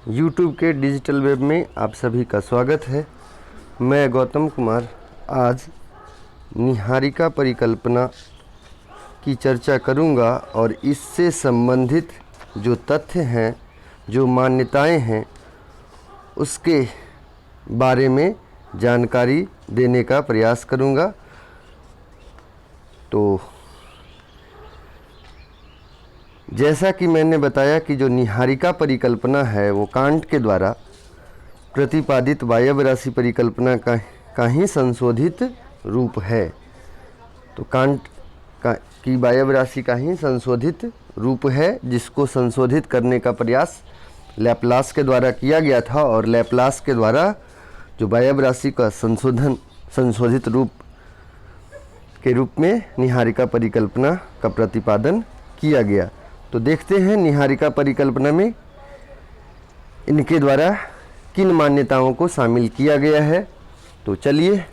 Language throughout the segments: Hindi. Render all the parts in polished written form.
YouTube के डिजिटल वेब में आप सभी का स्वागत है। मैं गौतम कुमार आज निहारिका परिकल्पना की चर्चा करूंगा और इससे संबंधित जो तथ्य हैं, जो मान्यताएं हैं, उसके बारे में जानकारी देने का प्रयास करूंगा। तो जैसा कि मैंने बताया कि जो निहारिका परिकल्पना है वो कांट के द्वारा प्रतिपादित वायव राशि परिकल्पना का ही संशोधित रूप है। तो कांट की वायव राशि का ही संशोधित रूप है, जिसको संशोधित करने का प्रयास लैप्लास के द्वारा किया गया था और लैप्लास के द्वारा जो वायव राशि का संशोधित रूप के रूप में निहारिका परिकल्पना का प्रतिपादन किया गया। तो देखते हैं निहारिका परिकल्पना में इनके द्वारा किन मान्यताओं को शामिल किया गया है। तो चलिए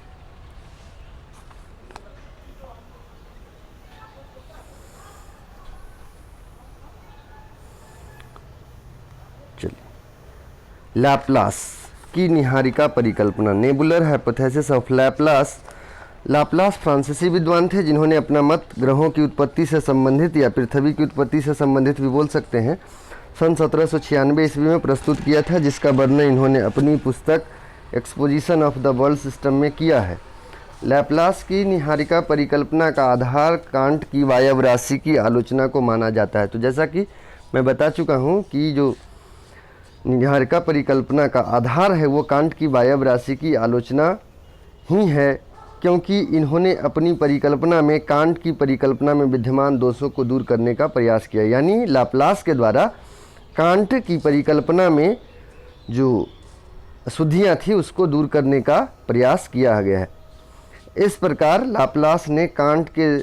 लैप्लास की निहारिका परिकल्पना, nebular hypothesis of Laplace. Laplace फ्रांसीसी विद्वान थे जिन्होंने अपना मत ग्रहों की उत्पत्ति से संबंधित या पृथ्वी की उत्पत्ति से संबंधित भी बोल सकते हैं, सन 1796 ईस्वी में प्रस्तुत किया था, जिसका वर्णन इन्होंने अपनी पुस्तक exposition of the world system में किया है। लैप्लास की निहारिका परिकल्पना का आधार कांट की वायव राशि की आलोचना को माना जाता है। तो जैसा कि मैं बता चुका हूँ कि जो निहारिका परिकल्पना का आधार है वो कांट की वायव राशि की आलोचना ही है, क्योंकि इन्होंने अपनी परिकल्पना में कांट की परिकल्पना में विद्यमान दोषों को दूर करने का प्रयास किया। यानी लाप्लास के द्वारा कांट की परिकल्पना में जो अशुद्धियाँ थी उसको दूर करने का प्रयास किया गया है। इस प्रकार लाप्लास ने कांट के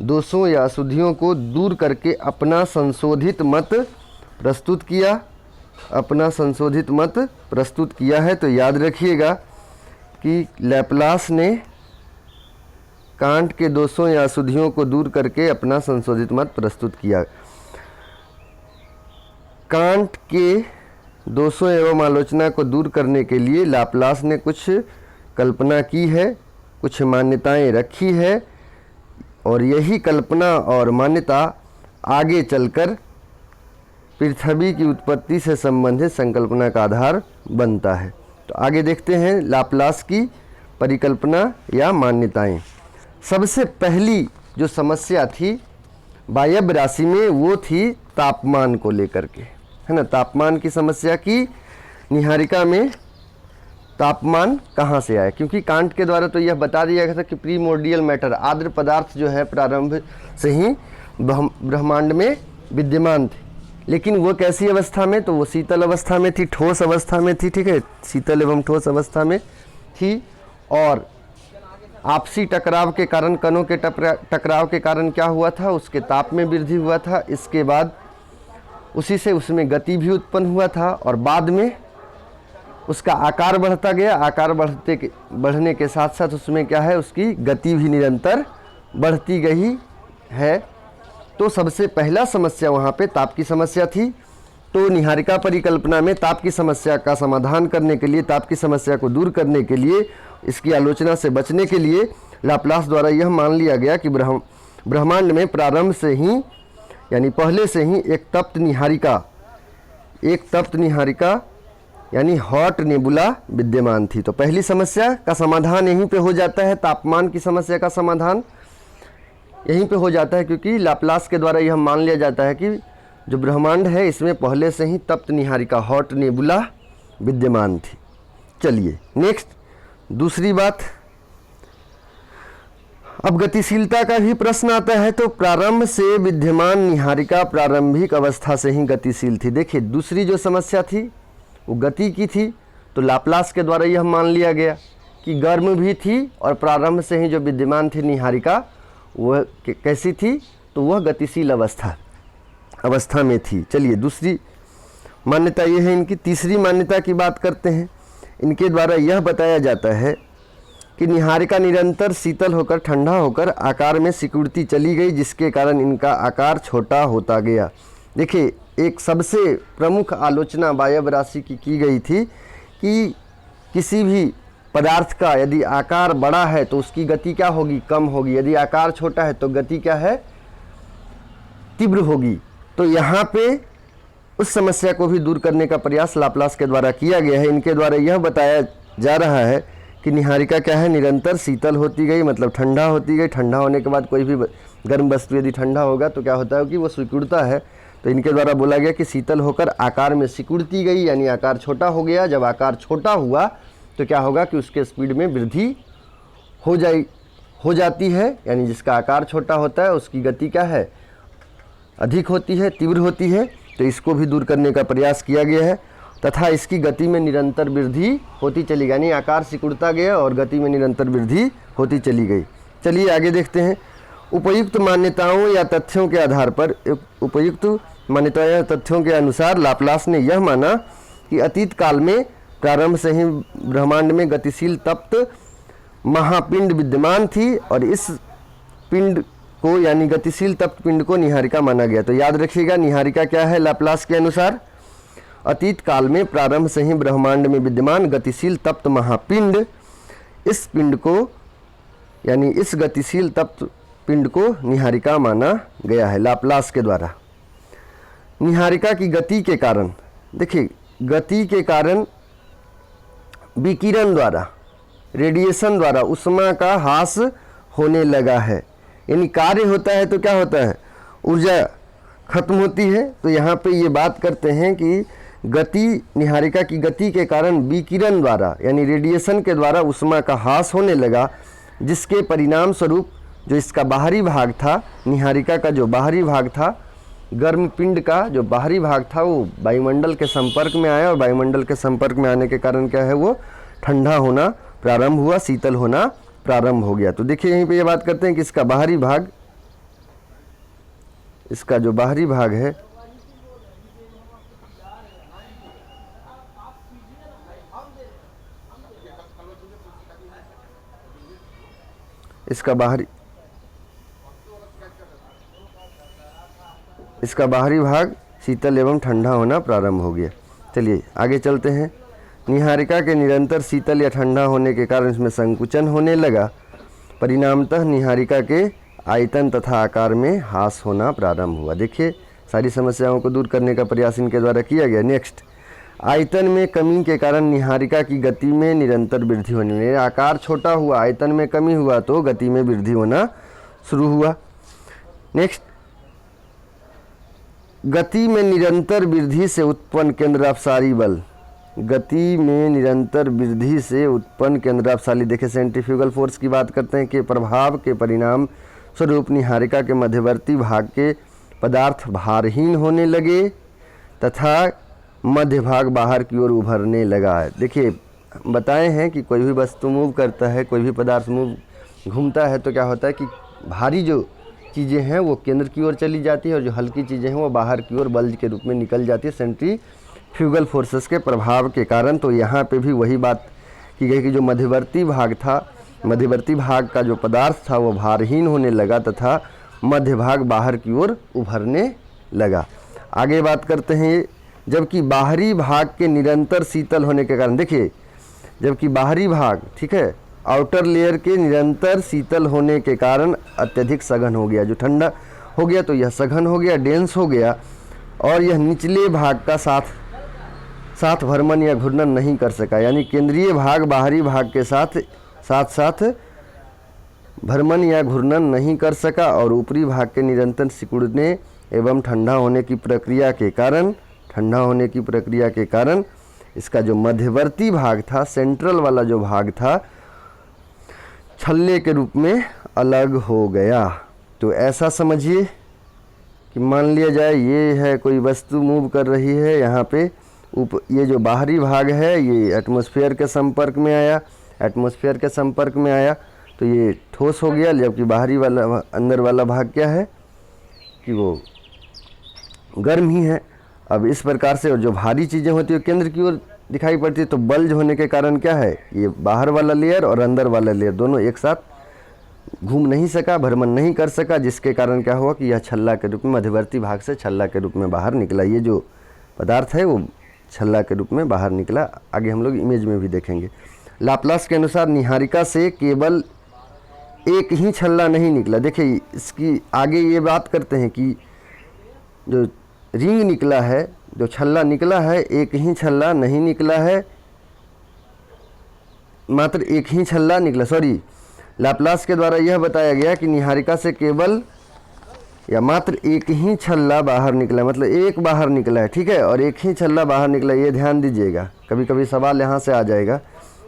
दोषों या अशुद्धियों को दूर करके अपना संशोधित मत प्रस्तुत किया है। तो याद रखिएगा कि लैप्लास ने कांट के दोषों या अशुद्धियों को दूर करके अपना संशोधित मत प्रस्तुत किया। कांट के दोषों एवं आलोचना को दूर करने के लिए लाप्लास ने कुछ कल्पना की है, कुछ मान्यताएं रखी है, और यही कल्पना और मान्यता आगे चलकर पृथ्वी की उत्पत्ति से संबंधित संकल्पना का आधार बनता है। तो आगे देखते हैं लाप्लास की परिकल्पना या मान्यताएं। सबसे पहली जो समस्या थी वायव राशि में वो थी तापमान को लेकर के, है ना। तापमान की समस्या की निहारिका में तापमान कहाँ से आया, क्योंकि कांट के द्वारा तो यह बता दिया गया था कि प्रीमोर्डियल मैटर, आर्द्र पदार्थ जो है प्रारंभ से ही ब्रह्मांड में विद्यमान थे। लेकिन वो कैसी अवस्था में, तो वो शीतल अवस्था में थी, ठोस अवस्था में थी, ठीक है, शीतल एवं ठोस अवस्था में थी। और आपसी टकराव के कारण, कणों के टकराव के कारण क्या हुआ था, उसके ताप में वृद्धि हुआ था। इसके बाद उसी से उसमें गति भी उत्पन्न हुआ था और बाद में उसका आकार बढ़ता गया। आकार बढ़ने के साथ साथ उसमें क्या है, उसकी गति भी निरंतर बढ़ती गई है। तो सबसे पहला समस्या वहाँ पे ताप की समस्या थी। तो निहारिका परिकल्पना में ताप की समस्या का समाधान करने के लिए, ताप की समस्या को दूर करने के लिए, इसकी आलोचना से बचने के लिए लाप्लास द्वारा यह मान लिया गया कि ब्रह्मांड में प्रारंभ से ही, यानी पहले से ही एक तप्त निहारिका यानी हॉट नेबुला विद्यमान थी। तो पहली समस्या का समाधान यहीं पे हो जाता है, तापमान की समस्या का समाधान यहीं पे हो जाता है, क्योंकि लाप्लास के द्वारा यह मान लिया जाता है कि जो ब्रह्मांड है इसमें पहले से ही तप्त निहारिका हॉट नेबुला विद्यमान थी। चलिए नेक्स्ट, दूसरी बात, अब गतिशीलता का भी प्रश्न आता है। तो प्रारंभ से विद्यमान निहारिका प्रारंभिक अवस्था से ही गतिशील थी। देखिए दूसरी जो समस्या थी वो गति की थी। तो लाप्लास के द्वारा यह मान लिया गया कि गर्म भी थी और प्रारंभ से ही जो विद्यमान थी निहारिका वह कैसी थी, तो वह गतिशील अवस्था में थी। चलिए दूसरी मान्यता यह है इनकी। तीसरी मान्यता की बात करते हैं। इनके द्वारा यह बताया जाता है कि निहारिका निरंतर शीतल होकर ठंडा होकर आकार में सिकुड़ती चली गई, जिसके कारण इनका आकार छोटा होता गया। देखिए एक सबसे प्रमुख आलोचना वायव्य राशि की गई थी कि किसी भी पदार्थ का यदि आकार बड़ा है तो उसकी गति क्या होगी, कम होगी, यदि आकार छोटा है तो गति क्या है, तीव्र होगी। तो यहाँ पे उस समस्या को भी दूर करने का प्रयास लाप्लास के द्वारा किया गया है। इनके द्वारा यह बताया जा रहा है कि निहारिका क्या है, निरंतर शीतल होती गई, मतलब ठंडा होती गई। ठंडा होने के बाद कोई भी गर्म वस्तु यदि ठंडा होगा तो क्या होता है कि वो सिकुड़ता है। तो इनके द्वारा बोला गया कि शीतल होकर आकार में सिकुड़ती गई, यानी आकार छोटा हो गया। जब आकार छोटा हुआ तो क्या होगा कि उसके स्पीड में वृद्धि हो जाती है, यानी जिसका आकार छोटा होता है उसकी गति क्या है, अधिक होती है, तीव्र होती है। तो इसको भी दूर करने का प्रयास किया गया है तथा इसकी गति में निरंतर वृद्धि होती चली गई, यानी आकार सिकुड़ता गया और गति में निरंतर वृद्धि होती चली गई। चलिए आगे देखते हैं। उपयुक्त मान्यताओं या तथ्यों के आधार पर, उपयुक्त मान्यताओं या तथ्यों के अनुसार लाप्लास ने यह माना कि अतीत काल में प्रारंभ से ही ब्रह्मांड में गतिशील तप्त महापिंड विद्यमान थी और इस पिंड को, यानी गतिशील तप्त पिंड को निहारिका माना गया। तो याद रखिएगा, निहारिका क्या है लाप्लास के अनुसार, अतीत काल में प्रारंभ से ही ब्रह्मांड में विद्यमान गतिशील तप्त महापिंड, इस पिंड को, यानी इस गतिशील तप्त पिंड को निहारिका माना गया है लाप्लास के द्वारा। निहारिका की गति के कारण, देखिए गति के कारण विकिरण द्वारा, रेडिएशन द्वारा उष्मा का ह्रास होने लगा है, यानी कार्य होता है तो क्या होता है, ऊर्जा खत्म होती है। तो यहाँ पे ये बात करते हैं कि गति, निहारिका की गति के कारण विकिरण द्वारा, यानी रेडिएशन के द्वारा उष्मा का ह्रास होने लगा, जिसके परिणाम स्वरूप जो इसका बाहरी भाग था, निहारिका का जो बाहरी भाग था, गर्म पिंड का जो बाहरी भाग था, वो वायुमंडल के संपर्क में आया और वायुमंडल के संपर्क में आने के कारण क्या है, वो ठंडा होना प्रारंभ हुआ, शीतल होना प्रारंभ हो गया। तो देखिए यहीं पे ये बात करते हैं कि इसका बाहरी भाग, इसका जो बाहरी भाग है, इसका बाहरी भाग शीतल एवं ठंडा होना प्रारंभ हो गया। चलिए आगे चलते हैं। निहारिका के निरंतर शीतल या ठंडा होने के कारण इसमें संकुचन होने लगा, परिणामतः निहारिका के आयतन तथा आकार में ह्रास होना प्रारंभ हुआ। देखिए सारी समस्याओं को दूर करने का प्रयास इनके द्वारा किया गया। नेक्स्ट, आयतन में कमी के कारण निहारिका की गति में निरंतर वृद्धि होने लगी। आकार छोटा हुआ, आयतन में कमी हुआ तो गति में वृद्धि होना शुरू हुआ। नेक्स्ट, गति में निरंतर वृद्धि से उत्पन्न केंद्रापसारी बल, गति में निरंतर वृद्धि से उत्पन्न केंद्रापसारी, देखिए सेंट्रीफ्यूगल फोर्स की बात करते हैं, कि प्रभाव के परिणाम स्वरूप निहारिका के मध्यवर्ती भाग के पदार्थ भारहीन होने लगे तथा मध्य भाग बाहर की ओर उभरने लगा है। देखिए बताए हैं कि कोई भी वस्तु मूव करता है, कोई भी पदार्थ घूमता है तो क्या होता है कि भारी जो चीज़ें हैं वो केंद्र की ओर चली जाती है और जो हल्की चीज़ें हैं वो बाहर की ओर बल्ज के रूप में निकल जाती है सेंट्रीफ्यूगल फोर्सेस के प्रभाव के कारण। तो यहाँ पे भी वही बात की गई कि जो मध्यवर्ती भाग था, मध्यवर्ती भाग का जो पदार्थ था वो भारहीन होने लगा तथा मध्य भाग बाहर की ओर उभरने लगा। आगे बात करते हैं, जबकि बाहरी भाग के निरंतर शीतल होने के कारण, देखिए जबकि बाहरी भाग, ठीक है, आउटर लेयर के निरंतर शीतल होने के कारण अत्यधिक सघन हो गया, जो ठंडा हो गया तो यह सघन हो गया, डेंस हो गया और यह निचले भाग का साथ भ्रमण या घूर्णन नहीं कर सका, यानी केंद्रीय भाग बाहरी भाग के साथ भ्रमण या घूर्णन नहीं कर सका और ऊपरी भाग के निरंतर सिकुड़ने एवं ठंडा होने की प्रक्रिया के कारण इसका जो मध्यवर्ती भाग था, सेंट्रल वाला जो भाग था, छल्ले के रूप में अलग हो गया। तो ऐसा समझिए कि मान लिया जाए ये है कोई वस्तु मूव कर रही है, यहाँ पे ये जो बाहरी भाग है ये एटमॉस्फेयर के संपर्क में आया, तो ये ठोस हो गया, जबकि बाहरी वाला, अंदर वाला भाग क्या है कि वो गर्म ही है। अब इस प्रकार से, और जो भारी चीज़ें होती है केंद्र की ओर दिखाई पड़ती है, तो बल्ज होने के कारण क्या है, ये बाहर वाला लेयर और अंदर वाला लेयर दोनों एक साथ घूम नहीं सका, भ्रमण नहीं कर सका, जिसके कारण क्या हुआ कि यह छल्ला के रूप में मध्यवर्ती भाग से छल्ला के रूप में बाहर निकला। ये जो पदार्थ है वो छल्ला के रूप में बाहर निकला। आगे हम लोग इमेज में भी देखेंगे। लाप्लास के अनुसार निहारिका से केवल एक ही छल्ला नहीं निकला। देखिए इसकी आगे ये बात करते हैं कि जो रिंग निकला है, जो छल्ला निकला है, एक ही छल्ला नहीं निकला है, मात्र एक ही छल्ला निकला। सॉरी, लाप्लास के द्वारा यह बताया गया कि निहारिका से केवल या मात्र एक ही छल्ला बाहर निकला, मतलब एक बाहर निकला है, ठीक है, और एक ही छल्ला बाहर निकला, ये ध्यान दीजिएगा, कभी कभी सवाल यहाँ से आ जाएगा।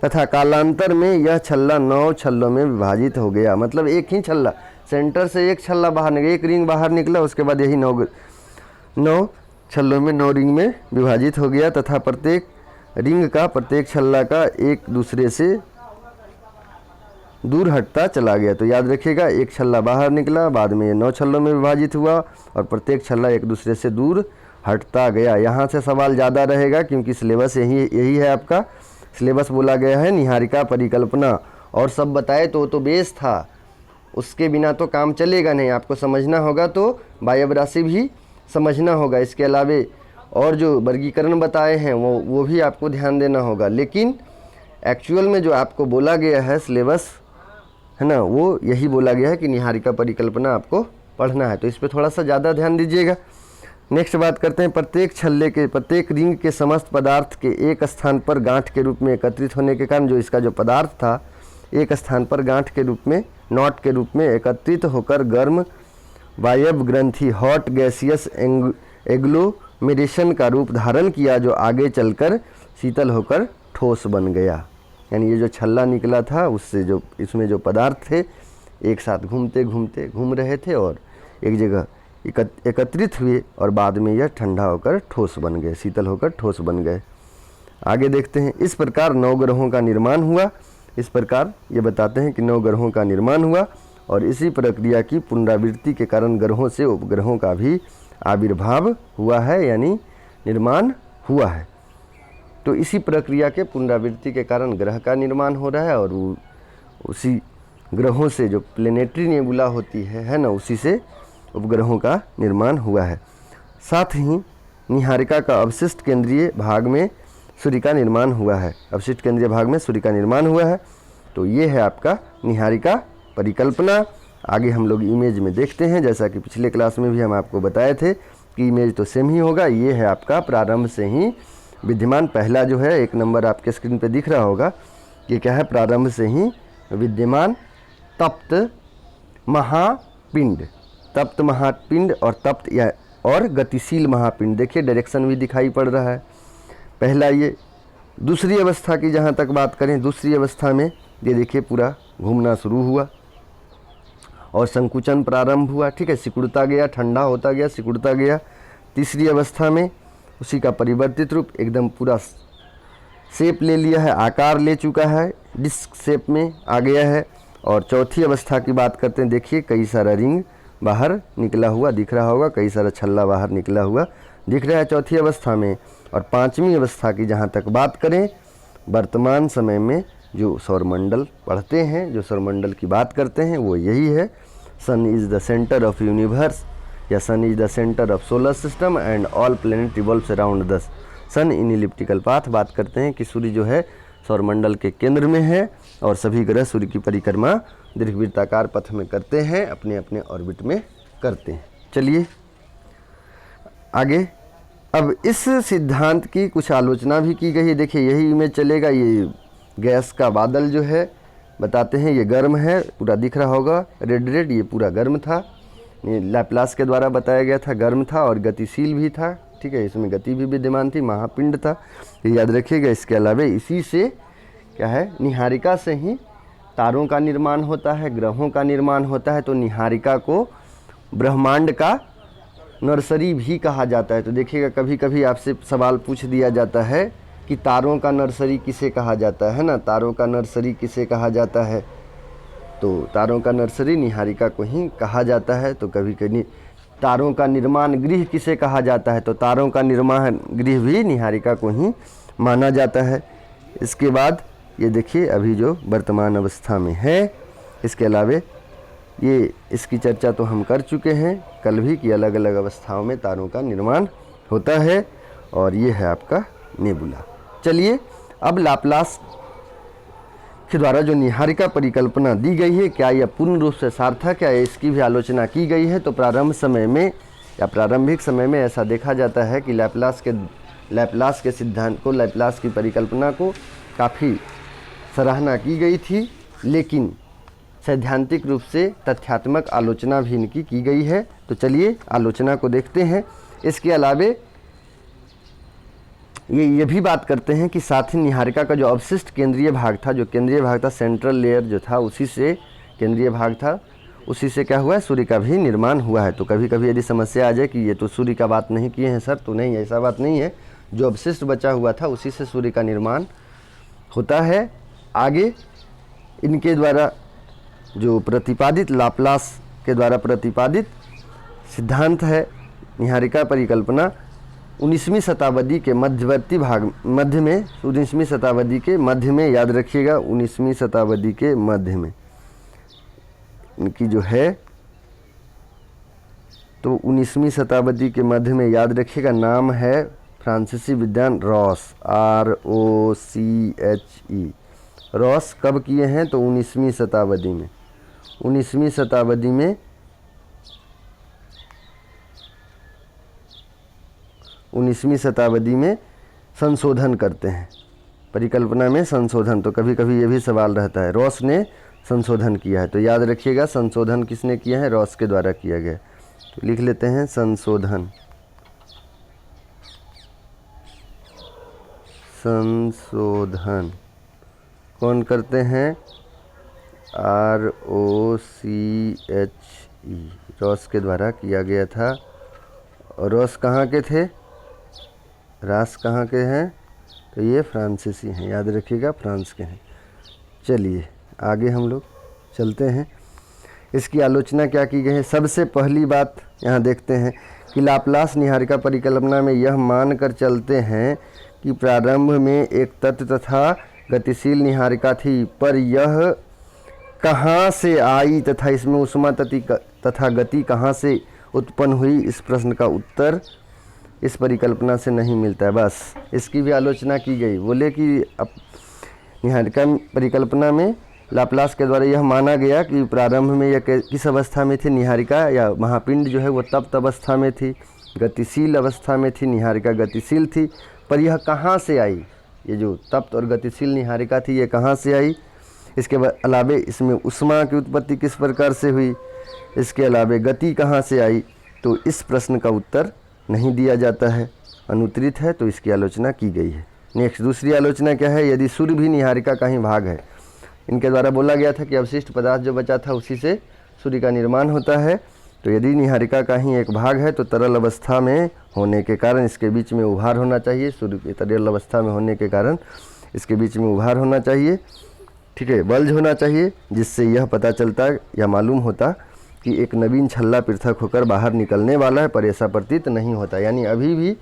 तथा कालांतर में यह छल्ला 9 छल्लों में विभाजित हो गया, मतलब एक ही छल्ला, सेंटर से एक छल्ला बाहर निकला, एक रिंग बाहर निकला, उसके बाद यही 9 छल्लों में 9 रिंग में विभाजित हो गया तथा प्रत्येक रिंग का, प्रत्येक छल्ला का एक दूसरे से दूर हटता चला गया। तो याद रखिएगा, एक छल्ला बाहर निकला, बाद में ये 9 छल्लों में विभाजित हुआ और प्रत्येक छल्ला एक दूसरे से दूर हटता गया। यहाँ से सवाल ज़्यादा रहेगा क्योंकि सिलेबस यही है आपका। सिलेबस बोला गया है निहारिका परिकल्पना, और सब बताए तो बेस था, उसके बिना तो काम चलेगा नहीं। आपको समझना होगा तो वायव्य राशि भी समझना होगा। इसके अलावे और जो वर्गीकरण बताए हैं वो भी आपको ध्यान देना होगा। लेकिन एक्चुअल में जो आपको बोला गया है सिलेबस है ना, वो यही बोला गया है कि निहारिका परिकल्पना आपको पढ़ना है, तो इस पर थोड़ा सा ज़्यादा ध्यान दीजिएगा। नेक्स्ट बात करते हैं, प्रत्येक छल्ले के, प्रत्येक रिंग के समस्त पदार्थ के एक स्थान पर गांठ के रूप में एकत्रित होने के कारण जो इसका जो पदार्थ था एक स्थान पर गांठ के रूप में, नॉट के रूप में एकत्रित होकर गर्म वायव्य ग्रंथि हॉट गैसियस एग्लोमेरेशन का रूप धारण किया, जो आगे चलकर शीतल होकर ठोस बन गया। यानी ये जो छल्ला निकला था उससे जो इसमें जो पदार्थ थे एक साथ घूमते घूमते घूम रहे थे और एक जगह एकत्रित हुए और बाद में यह ठंडा होकर ठोस बन गए, शीतल होकर ठोस बन गए। आगे देखते हैं, इस प्रकार 9 ग्रहों का निर्माण हुआ। इस प्रकार ये बताते हैं कि 9 ग्रहों का निर्माण हुआ और इसी प्रक्रिया की पुनरावृत्ति के कारण ग्रहों से उपग्रहों का भी आविर्भाव हुआ है, यानी निर्माण हुआ है। तो इसी प्रक्रिया के पुनरावृत्ति के कारण ग्रह का निर्माण हो रहा है और उसी ग्रहों से जो प्लेनेटरी नेबुला होती है ना, उसी से उपग्रहों का निर्माण हुआ है। साथ ही निहारिका का अवशिष्ट केंद्रीय भाग में सूर्य का निर्माण हुआ है। अवशिष्ट केंद्रीय भाग में सूर्य का निर्माण हुआ है। तो ये है आपका निहारिका परिकल्पना। आगे हम लोग इमेज में देखते हैं, जैसा कि पिछले क्लास में भी हम आपको बताए थे कि इमेज तो सेम ही होगा। ये है आपका प्रारंभ से ही विद्यमान, पहला जो है 1 नंबर आपके स्क्रीन पे दिख रहा होगा, ये क्या है, प्रारंभ से ही विद्यमान तप्त महापिंड, तप्त महापिंड और तप्त या और गतिशील महापिंड। देखिए डायरेक्शन भी दिखाई पड़ रहा है। पहला ये दूसरी अवस्था की जहाँ तक बात करें, दूसरी अवस्था में ये देखिए पूरा घूमना शुरू हुआ और संकुचन प्रारंभ हुआ, ठीक है, सिकुड़ता गया, ठंडा होता गया, सिकुड़ता गया। तीसरी अवस्था में उसी का परिवर्तित रूप एकदम पूरा शेप ले लिया है, आकार ले चुका है, डिस्क शेप में आ गया है। और चौथी अवस्था की बात करते हैं, देखिए कई सारा रिंग बाहर निकला हुआ दिख रहा होगा, कई सारा छल्ला बाहर निकला हुआ दिख रहा है चौथी अवस्था में। और पांचवी अवस्था की जहाँ तक बात करें, वर्तमान समय में जो सौरमंडल पढ़ते हैं, जो सौरमंडल की बात करते हैं, वो यही है, sun is the centre of universe या sun is the centre of solar system and all planet revolves around the sun in elliptical path. बात करते हैं कि सूर्य जो है सौरमंडल के केंद्र में है और सभी ग्रह सूर्य की परिक्रमा दीर्घवृत्ताकार पथ में करते हैं, अपने अपने ऑर्बिट में करते हैं। चलिए आगे, अब इस सिद्धांत की कुछ आलोचना भी की गई है। देखिए यही इमेज चलेगा, ये गैस का बादल जो है बताते हैं ये गर्म है, पूरा दिख रहा होगा रेड रेड, ये पूरा गर्म था, ये लैप्लास के द्वारा बताया गया था, गर्म था और गतिशील भी था, ठीक है, इसमें गति भी विद्यमान थी, महापिंड था, ये याद रखिएगा। इसके अलावा इसी से क्या है, निहारिका से ही तारों का निर्माण होता है, ग्रहों का निर्माण होता है। तो निहारिका को ब्रह्मांड का नर्सरी भी कहा जाता है। तो देखिएगा कभी कभी आपसे सवाल पूछ दिया जाता है कि तारों का नर्सरी किसे कहा जाता है ना, तारों का नर्सरी किसे कहा जाता है, तो तारों का नर्सरी निहारिका को ही कहा जाता है। तो कभी कभी तारों का निर्माण गृह किसे कहा जाता है, तो तारों का निर्माण गृह भी निहारिका को ही माना जाता है। इसके बाद ये देखिए अभी जो वर्तमान अवस्था में है, इसके अलावे ये इसकी चर्चा तो हम कर चुके हैं कल भी कि अलग अलग अवस्थाओं में तारों का निर्माण होता है, और ये है आपका नेबुला। चलिए अब लाप्लास के द्वारा जो निहारिका परिकल्पना दी गई है, क्या यह पूर्ण रूप से सार्थक है, इसकी भी आलोचना की गई है। तो प्रारंभिक समय में ऐसा देखा जाता है कि लैप्लास के सिद्धांत को, लैप्लास की परिकल्पना को काफ़ी सराहना की गई थी, लेकिन सैद्धांतिक रूप से तथ्यात्मक आलोचना भी इनकी की गई है। तो चलिए आलोचना को देखते हैं। इसके अलावे ये भी बात करते हैं कि साथ ही निहारिका का जो अवशिष्ट केंद्रीय भाग था, जो केंद्रीय भाग था, सेंट्रल लेयर जो था, उसी से केंद्रीय भाग था, उसी से क्या हुआ है, सूर्य का भी निर्माण हुआ है। तो कभी कभी यदि समस्या आ जाए कि ये तो सूर्य का बात नहीं किए हैं सर, तो नहीं, ऐसा बात नहीं है। जो अवशिष्ट बचा हुआ था उसी से सूर्य का निर्माण होता है। आगे इनके द्वारा जो प्रतिपादित, लाप्लास के द्वारा प्रतिपादित सिद्धांत है निहारिका परिकल्पना, 19वीं शताब्दी के मध्यवर्ती भाग, मध्य में, 19वीं शताब्दी के मध्य में, याद रखिएगा 19वीं शताब्दी के मध्य में इनकी जो है, तो 19वीं शताब्दी के मध्य में याद रखिएगा, नाम है फ्रांसीसी विद्वान रॉस, ROCHE। रॉस कब किए हैं, तो 19वीं शताब्दी में, 19वीं शताब्दी में 19वीं शताब्दी में संशोधन करते हैं, परिकल्पना में संशोधन। तो कभी कभी ये भी सवाल रहता है, रॉस ने संशोधन किया है, तो याद रखिएगा संशोधन किसने किया है, रॉस के द्वारा किया गया। तो लिख लेते हैं संशोधन, संशोधन कौन करते हैं, ROCHE, रॉस के द्वारा किया गया था। और रॉस कहाँ के थे, रास कहाँ के हैं, तो ये फ्रांसीसी हैं, याद रखिएगा फ्रांस के हैं। चलिए आगे हम लोग चलते हैं। इसकी आलोचना क्या की गई है। सबसे पहली बात यहाँ देखते हैं कि लाप्लास निहारिका परिकल्पना में यह मानकर चलते हैं कि प्रारंभ में एक तत्व तथा गतिशील निहारिका थी, पर यह कहाँ से आई तथा इसमें उष्मा तथा गति कहाँ से उत्पन्न हुई, इस प्रश्न का उत्तर इस परिकल्पना से नहीं मिलता है। बस इसकी भी आलोचना की गई। बोले कि अब निहारिका परिकल्पना में लाप्लास के द्वारा यह माना गया कि प्रारंभ में यह किस अवस्था में थी, निहारिका या महापिंड जो है वो तप्त अवस्था में थी, गतिशील अवस्था में थी, निहारिका गतिशील थी, पर यह कहाँ से आई, ये जो तप्त और गतिशील निहारिका थी ये कहाँ से आई। इसके अलावे इसमें उष्मा की उत्पत्ति किस प्रकार से हुई, इसके अलावे गति कहाँ से आई, तो इस प्रश्न का उत्तर नहीं दिया जाता है, अनुत्तरित है, तो इसकी आलोचना की गई है। नेक्स्ट दूसरी आलोचना क्या है, यदि सूर्य भी निहारिका का ही भाग है। इनके द्वारा बोला गया था कि अवशिष्ट पदार्थ जो बचा था उसी से सूर्य का निर्माण होता है, तो यदि निहारिका का ही एक भाग है तो तरल अवस्था में होने के कारण इसके बीच में उभार होना चाहिए, सूर्य की तरल अवस्था में होने के कारण इसके बीच में उभार होना चाहिए, ठीक है, बल्ज होना चाहिए, जिससे यह पता चलता या मालूम होता कि एक नवीन छल्ला पृथक होकर बाहर निकलने वाला है, पर ऐसा प्रतीत नहीं होता। यानी अभी भी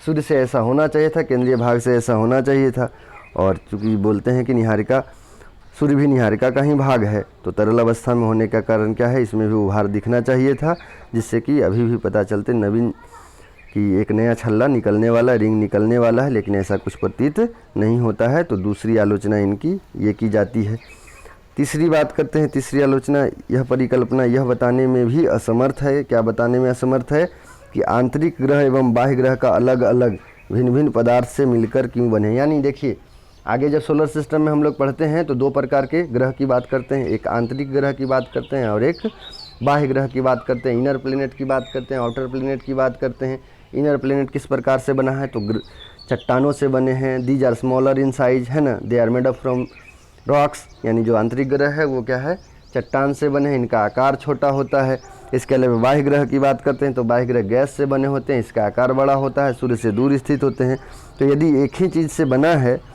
सूर्य से ऐसा होना चाहिए था, केंद्रीय भाग से ऐसा होना चाहिए था, और चूँकि बोलते हैं कि निहारिका, सूर्य भी निहारिका का ही भाग है, तो तरल अवस्था में होने का कारण क्या है, इसमें भी उभार दिखना चाहिए था, जिससे कि अभी भी पता चलते नवीन कि एक नया छल्ला निकलने वाला, रिंग निकलने वाला है, लेकिन ऐसा कुछ प्रतीत नहीं होता है। तो दूसरी आलोचना इनकी ये की जाती है। तीसरी बात करते हैं, तीसरी आलोचना, यह परिकल्पना यह बताने में भी असमर्थ है। क्या बताने में असमर्थ है कि आंतरिक ग्रह एवं बाह्य ग्रह का अलग अलग भिन्न भिन्न पदार्थ से मिलकर क्यों बने। यानी देखिए आगे जब सोलर सिस्टम में हम लोग पढ़ते हैं तो दो प्रकार के ग्रह की बात करते हैं, एक आंतरिक ग्रह की बात करते हैं और एक बाह्य ग्रह की बात करते हैं, इनर प्लेनेट की बात करते हैं, आउटर प्लेनेट की बात करते हैं। इनर प्लेनेट किस प्रकार से बना है, तो चट्टानों से बने हैं, these are smaller in size, है ना, they are made up from rocks. यानी जो आंतरिक ग्रह है वो क्या है, चट्टान से बने हैं, इनका आकार छोटा होता है। इसके अलावा बाह्य ग्रह की बात करते हैं तो बाह्य ग्रह गैस से बने होते हैं, इसका आकार बड़ा होता है, सूर्य से दूर स्थित होते हैं। तो यदि एक ही चीज़ से बना है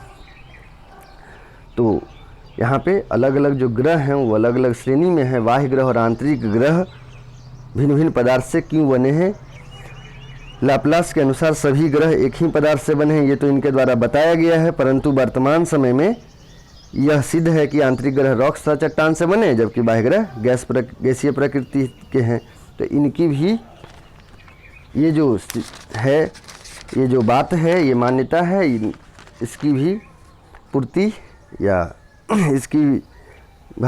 तो यहाँ पे अलग अलग जो ग्रह हैं वो अलग अलग श्रेणी में हैं। बाह्य ग्रह और आंतरिक ग्रह भिन्न भिन्न पदार्थ से क्यों बने हैं। लाप्लास के अनुसार सभी ग्रह एक ही पदार्थ से बने हैं, ये तो इनके द्वारा बताया गया है, परंतु वर्तमान समय में यह सिद्ध है कि आंतरिक ग्रह रॉक सा चट्टान से बने जबकि बाह्य ग्रह गैसीय प्रकृति के हैं। तो इनकी भी ये जो है, ये जो बात है, ये मान्यता है, इसकी भी पूर्ति या इसकी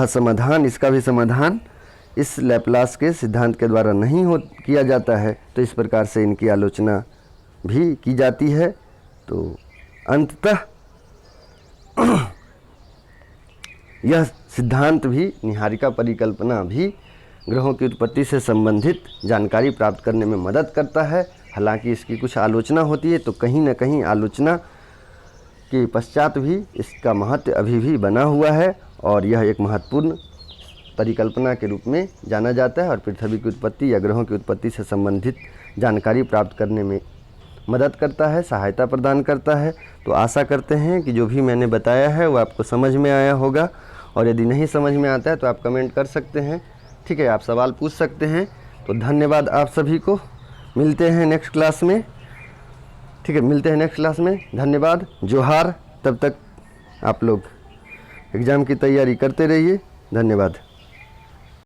समाधान, इसका भी समाधान इस लैपलास के सिद्धांत के द्वारा नहीं किया जाता है। तो इस प्रकार से इनकी आलोचना भी की जाती है। तो अंततः यह सिद्धांत भी, निहारिका परिकल्पना भी ग्रहों की उत्पत्ति से संबंधित जानकारी प्राप्त करने में मदद करता है। हालांकि इसकी कुछ आलोचना होती है, तो कहीं न कहीं आलोचना के पश्चात भी इसका महत्व अभी भी बना हुआ है और यह एक महत्वपूर्ण परिकल्पना के रूप में जाना जाता है और पृथ्वी की उत्पत्ति या ग्रहों की उत्पत्ति से संबंधित जानकारी प्राप्त करने में मदद करता है, सहायता प्रदान करता है। तो आशा करते हैं कि जो भी मैंने बताया है वो आपको समझ में आया होगा, और यदि नहीं समझ में आता है तो आप कमेंट कर सकते हैं, ठीक है, आप सवाल पूछ सकते हैं। तो धन्यवाद आप सभी को, मिलते हैं नेक्स्ट क्लास में, ठीक है, मिलते हैं नेक्स्ट क्लास में। धन्यवाद, जोहार। तब तक आप लोग एग्ज़ाम की तैयारी करते रहिए। धन्यवाद।